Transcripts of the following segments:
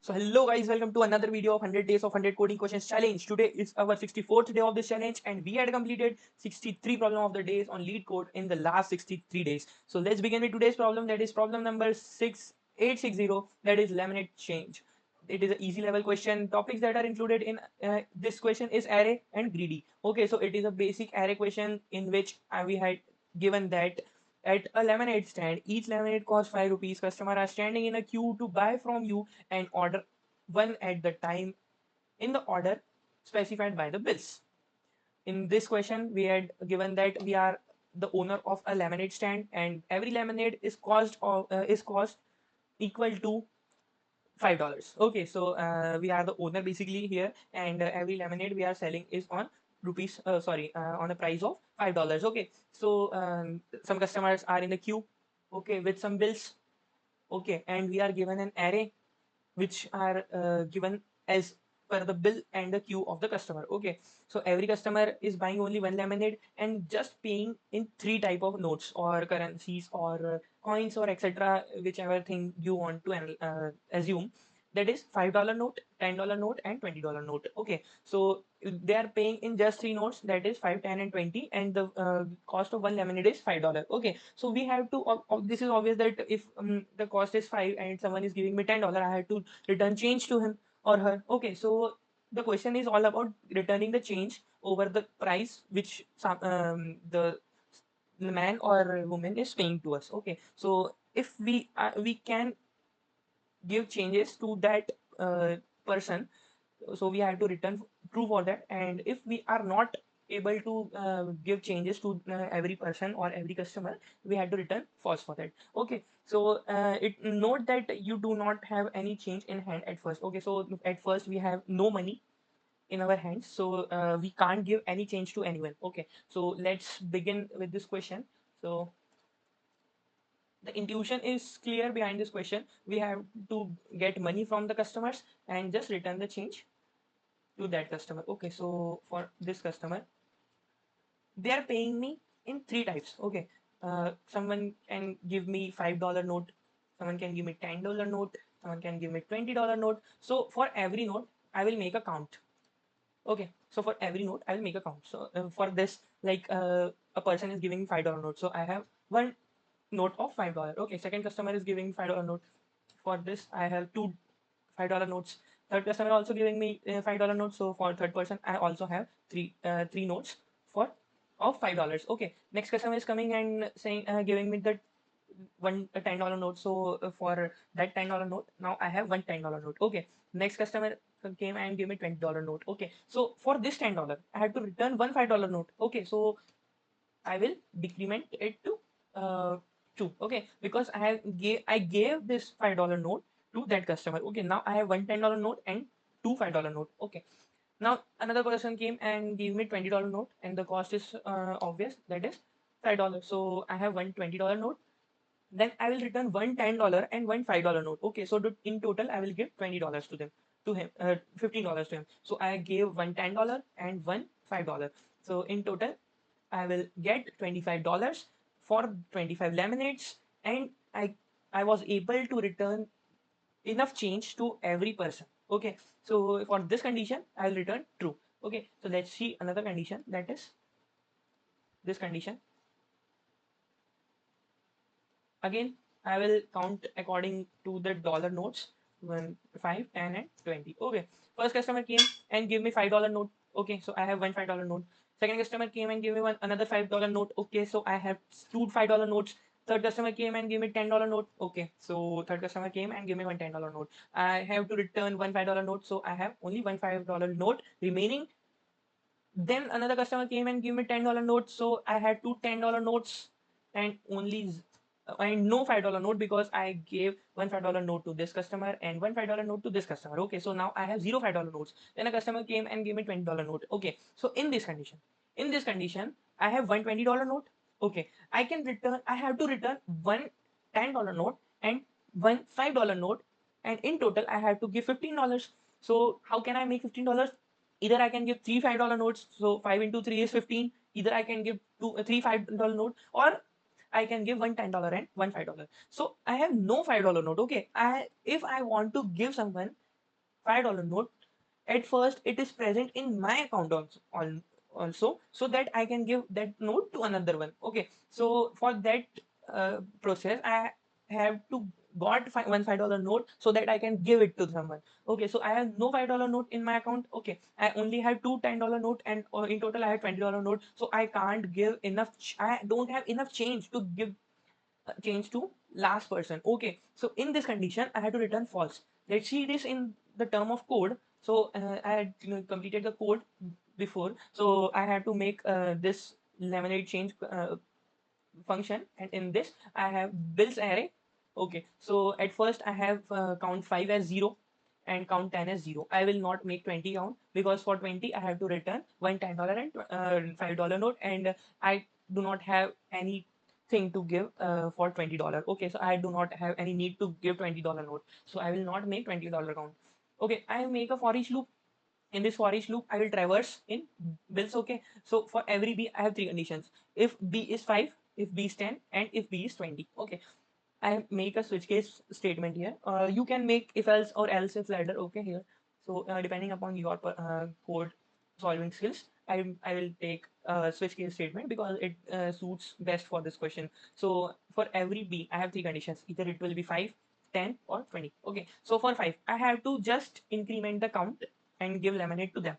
So hello guys, welcome to another video of 100 days of 100 coding questions challenge. Today is our 64th day of this challenge and we had completed 63 problem of the days on Leetcode in the last 63 days. So let's begin with today's problem, that is problem number 6860, that is laminate change. It is an easy level question. Topics that are included in this question is array and greedy. Okay, so it is a basic array question in which we had given that at a lemonade stand, each lemonade costs 5 rupees. Customers are standing in a queue to buy from you and order one at the time in the order specified by the bills. In this question, we had given that we are the owner of a lemonade stand and every lemonade is cost equal to $5. Okay, so we are the owner basically here, and every lemonade we are selling is on on a price of $5. Okay, so some customers are in the queue, okay, with some bills, okay, and we are given an array which are given as per the bill and the queue of the customer. Okay, so every customer is buying only one lemonade and just paying in three type of notes or currencies or coins or etc, whichever thing you want to assume. That is $5 note, $10 note, and $20 note. Okay, so they are paying in just three notes, that is 5, 10, and 20, and the cost of one lemonade is $5. Okay, so we have to this is obvious that if the cost is 5 and someone is giving me $10, I have to return change to him or her. Okay, so the question is all about returning the change over the price which the man or woman is paying to us. Okay, so if we can give changes to that person, so we have to return true for that, and if we are not able to give changes to every person or every customer, we have to return false for that. Okay, so it note that you do not have any change in hand at first. Okay, so at first we have no money in our hands, so we can't give any change to anyone. Okay, so let's begin with this question. So the intuition is clear behind this question. We have to get money from the customers and just return the change to that customer. Okay, so for this customer, they are paying me in three types. Okay, someone can give me $5 note, someone can give me $10 note, someone can give me $20 note. So for every note, I will make a count. Okay, so for every note, I will make a count. So for this, like a person is giving $5 note, so I have one note of $5. Okay, second customer is giving $5 note. For this, I have two $5 notes. Third customer also giving me $5 notes. So for third person, I also have three notes for of $5. Okay. Next customer is coming and saying giving me the one a $10 note. So for that $10 note, now I have one $10 note. Okay. Next customer came and gave me $20 note. Okay. So for this $10, I had to return one $5 note. Okay. So I will decrement it to two. Okay, because I gave this $5 note to that customer. Okay, now I have one $10 note and two $5 note. Okay, now another person came and gave me $20 note, and the cost is obvious, that is $5. So I have one $20 note. Then I will return one $10 and one $5 note. Okay, so in total I will give $20 to them, to him, $15 to him. So I gave one $10 and one $5. So in total I will get $25 for 25 lemonades, and I was able to return enough change to every person. Okay, so for this condition I will return true. Okay, so let's see another condition, that is this condition. Again, I will count according to the dollar notes, 1, 5, 10, and 20. Okay. First customer came and gave me $5 note. Okay, so I have one $5 note. Second customer came and gave me another $5 note. Okay, so I have two $5 notes. Third customer came and gave me $10 note. Okay, so third customer came and gave me one $10 note. I have to return one $5 note, so I have only one $5 note remaining. Then another customer came and gave me $10 notes, so I had two $10 notes and no $5 note, because I gave one $5 note to this customer and one $5 note to this customer. Okay, so now I have zero $5 notes. Then a customer came and gave me $20 note. Okay, so in this condition, I have one $20 note. Okay, I have to return one $10 note and one $5 note, and in total I have to give $15. So how can I make $15? Either I can give three $5 notes, so 5 into 3 is 15. Either I can give three $5 note, or I can give one $10 and one $5. So I have no $5 note. Okay, if I want to give someone $5 note, at first it is present in my account also, so that I can give that note to another one. Okay, so for that process, I have to got one $5 note so that I can give it to someone. Okay, so I have no $5 note in my account. Okay, I only have two $10 note, and in total I have $20 note. So I can't give enough. I don't have enough change to give change to last person. Okay, so in this condition I had to return false. Let's see this in the term of code. So I had completed the code before, so I had to make this lemonade change function, and in this I have bills array. Okay, so at first I have count 5 as 0 and count 10 as 0. I will not make 20 count, because for 20 I have to return one $10 and $5 note, and I do not have anything to give for $20. Okay, so I do not have any need to give $20 note, so I will not make $20 count. Okay, I make a for each loop. In this for each loop I will traverse in bills. Okay, so for every b I have three conditions: if b is 5, if b is 10, and if b is 20. Okay, I make a switch case statement here. You can make if else or else if ladder. Okay, here. So depending upon your code solving skills, I will take switch case statement, because it suits best for this question. So for every b I have three conditions: either it will be 5, 10, or 20. Okay, so for 5 I have to just increment the count and give lemonade to them.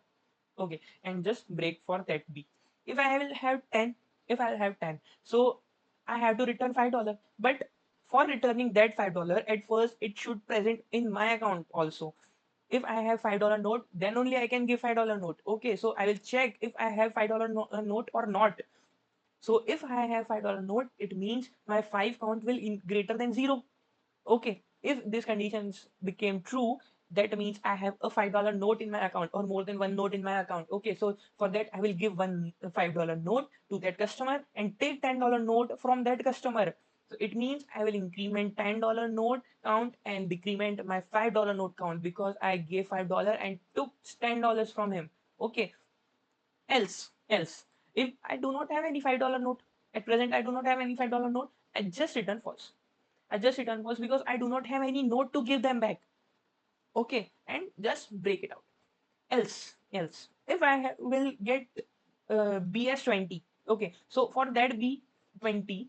Okay, and just break for that b. If I will have 10, if I'll have 10, so I have to return $5. But for returning that $5, at first it should present in my account also. If I have $5 note, then only I can give $5 note. Okay, so I will check if I have $5 note or not. So if I have $5 note, it means my 5 count will in greater than 0. Okay, if these conditions became true, that means I have a $5 note in my account, or more than one note in my account. Okay, so for that I will give one $5 note to that customer and take $10 note from that customer. So it means I will increment $10 note count and decrement my $5 note count, because I gave $5 and took $10 from him. Okay, else, if I do not have any $5 note at present, I do not have any $5 note, I just return false. I just return false because I do not have any note to give them back. Okay, and just break it out. Else, if I will get B as 20. Okay, so for that B 20,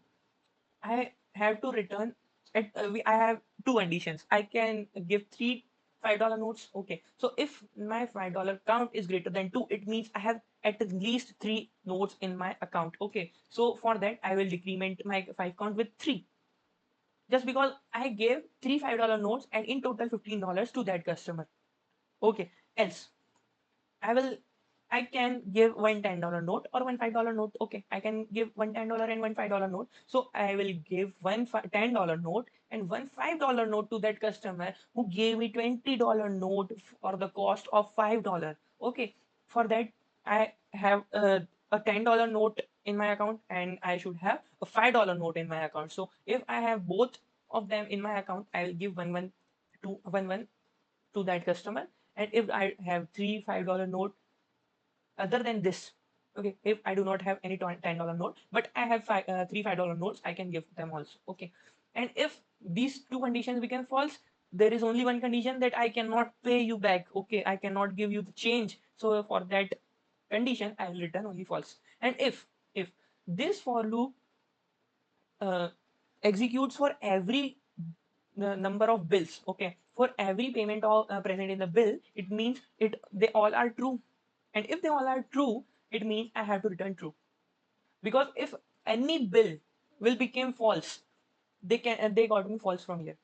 I have to return. I have two conditions. I can give three $5 notes. Okay, so if my $5 count is greater than 2, it means I have at least 3 notes in my account. Okay, so for that I will decrement my 5 count with 3, just because I gave three $5 notes and in total $15 to that customer. Okay, else I will I can give one $10 note or one $5 note. Okay, I can give one $10 and one $5 note. So I will give one $10 note and one $5 note to that customer who gave me $20 note for the cost of $5. Okay, for that I have a $10 note in my account, and I should have a $5 note in my account. So if I have both of them in my account, I will give one to that customer. And if I have three $5 note other than this, okay, if I do not have any $10 note, but I have three $5 notes, I can give them also. Okay, and if these two conditions become false, there is only one condition, that I cannot pay you back. Okay, I cannot give you the change. So for that condition, I will return only false. And if this for loop uh, executes for every number of bills. Okay, for every payment present in the bill, it means they all are true. And if they all are true, it means I have to return true. Because if any bill will become false, they got me false from here.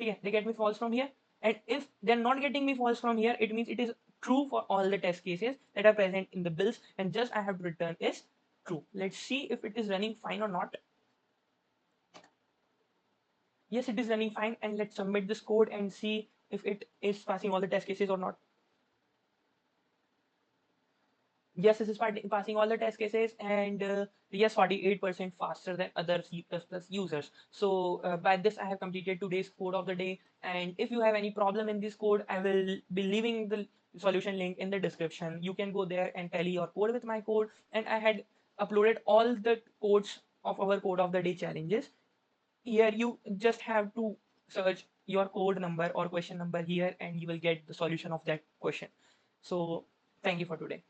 Okay, they get me false from here. And if they're not getting me false from here, it means it is true for all the test cases that are present in the bills, and just I have to return is true. Let's see if it is running fine or not. Yes, it is running fine, and let's submit this code and see if it is passing all the test cases or not. Yes, this is passing all the test cases, and yes, 48% faster than other C++ users. So by this I have completed today's code of the day, and if you have any problem in this code, I will be leaving the solution link in the description. You can go there and tally your code with my code, and I had uploaded all the codes of our code of the day challenges. Here you just have to search your code number or question number here, and you will get the solution of that question. So thank you for today.